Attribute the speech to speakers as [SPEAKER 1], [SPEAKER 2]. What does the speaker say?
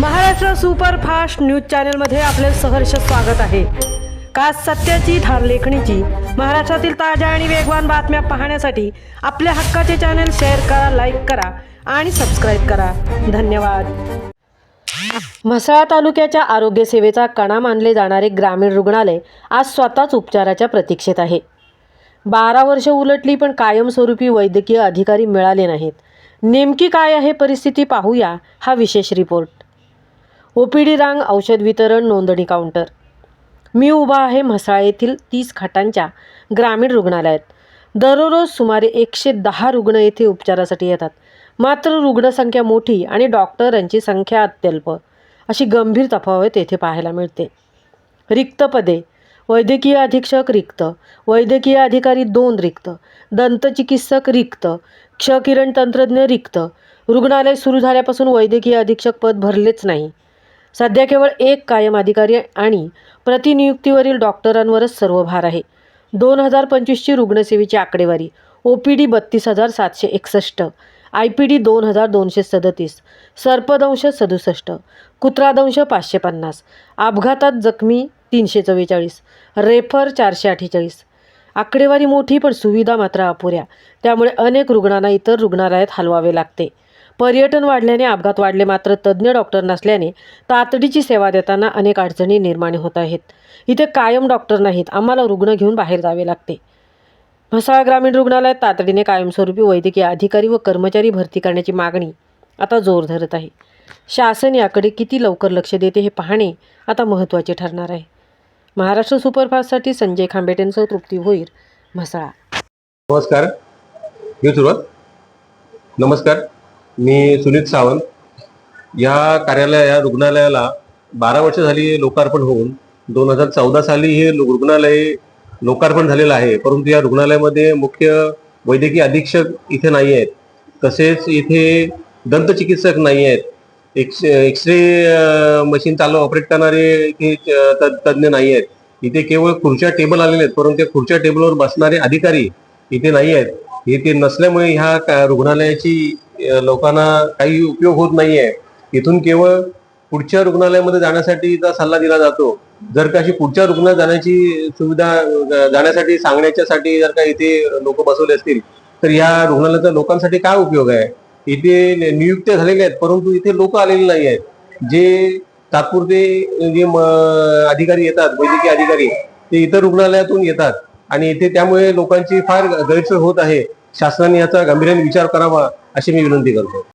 [SPEAKER 1] Maharashtra superfast news चॅनलमध्ये आपले सहर्ष स्वागत आहे। खास सत्याची धार लेखणीची महाराष्ट्रातील ताज्या आणि वेगवान बातम्या पाहण्यासाठी आपल्या हक्काचे चॅनल शेअर करा, लाईक करा आणि सबस्क्राईब करा। धन्यवाद। म्हसळा तालुक्याच्या आरोग्य सेवेचा कणा मानले जाणारे ग्रामीण रुग्णालय आज स्वतःच उपचाराच्या प्रतीक्षेत आहे। 12 वर्ष उलटली पण कायमस्वरूपी वैद्यकीय अधिकारी मिळाले नाहीत। नेमकी काय आहे परिस्थिती पाहूया हा विशेष रिपोर्ट। ओपीडी रांग, औषध वितरण, नोंदणी काउंटर। मी उभा आहे म्हसळा येथील 30 खाटांच्या ग्रामीण रुग्णालयात। दररोज सुमारे 110 रुग्ण येथे उपचारासाठी येतात, मात्र रुग्णसंख्या मोठी आणि डॉक्टरांची संख्या अत्यल्प, अशी गंभीर तफावत येथे पाहायला मिळते। रिक्त पदे: वैद्यकीय अधीक्षक रिक्त, वैद्यकीय अधिकारी 2 रिक्त, दंतचिकित्सक रिक्त, क्षकिरण तंत्रज्ञ रिक्त। रुग्णालय सुरू झाल्यापासून वैद्यकीय अधीक्षक पद भरलेच नाही। सध्या केवळ 1 कायम अधिकारी आणि प्रतिनियुक्तीवरील डॉक्टरांवरच सर्व भार आहे। 2025ची रुग्णसेवेची आकडेवारी: ओपीडी 32,761, आयपीडी 2,237, सर्पदंश 67, कुत्रादंश 550, अपघातात जखमी 344, रेफर 448। आकडेवारी मोठी पण सुविधा मात्र अपुऱ्या, त्यामुळे अनेक रुग्णांना इतर रुग्णालयात हलवावे लागते। पर्यटन वाढल्याने अपघात वाढले, मात्र तज्ज्ञ डॉक्टर नसल्याने तातडीची सेवा देताना अनेक अडचणी निर्माण होत आहेत। इथे कायम डॉक्टर नाहीत, आम्हाला रुग्ण घेऊन बाहेर जावे लागते। म्हसळा ग्रामीण रुग्णालयात तातडीने कायमस्वरूपी वैद्यकीय अधिकारी व कर्मचारी भरती करण्याची मागणी आता जोर धरत आहे। शासन याकडे किती लवकर लक्ष देते हे पाहणे आता महत्त्वाचे ठरणार आहे। महाराष्ट्र सुपरफास्टसाठी संजय खांबेटेंसह तृप्ती भोईर, म्हसळा।
[SPEAKER 2] नमस्कार, घेऊ सुरुवात। नमस्कार, मी सुनीत सावंत। या रुग्णालयाला 12 वर्ष झाली लोकार्पण होऊन 2014 साली हे रुग्णालय लोकार्पण झालेलं आहे, परंतु या रुग्णालयामध्ये मुख्य वैद्यकीय अधीक्षक इथे नाही आहेत, तसेच इथे दंतचिकित्सक नाही आहेत, एक्सरे मशीन चालू ऑपरेट करणारे तज्ज्ञ नाही आहेत। इथे केवळ खुर्च्या टेबल आलेले आहेत, परंतु त्या खुर्च्या टेबलवर बसणारे अधिकारी इथे नाही आहेत। इथे नसल्यामुळे ह्या रुग्णालयाची लोकांना काही उपयोग होत नाहीये। इथून केवळ पुढच्या रुग्णालयामध्ये जाण्यासाठीचा सल्ला दिला जातो। जर का अशी पुढच्या रुग्णालयात जाण्याची सुविधा जाण्यासाठी सांगण्याच्यासाठी जर का इथे लोक बसवले असतील तर या रुग्णालयाचा लोकांसाठी काय उपयोग आहे। इथे नियुक्त्या झालेल्या आहेत, परंतु इथे लोक आलेले नाही आहेत। जे तात्पुरते जे अधिकारी येतात, वैद्यकीय अधिकारी, ते इतर रुग्णालयातून येतात आणि इथे त्यामुळे लोकांची फार गैरसोय होत आहे। शासनाने याचा गांभीर्याने विचार करावा अशी मी विनंती करतो।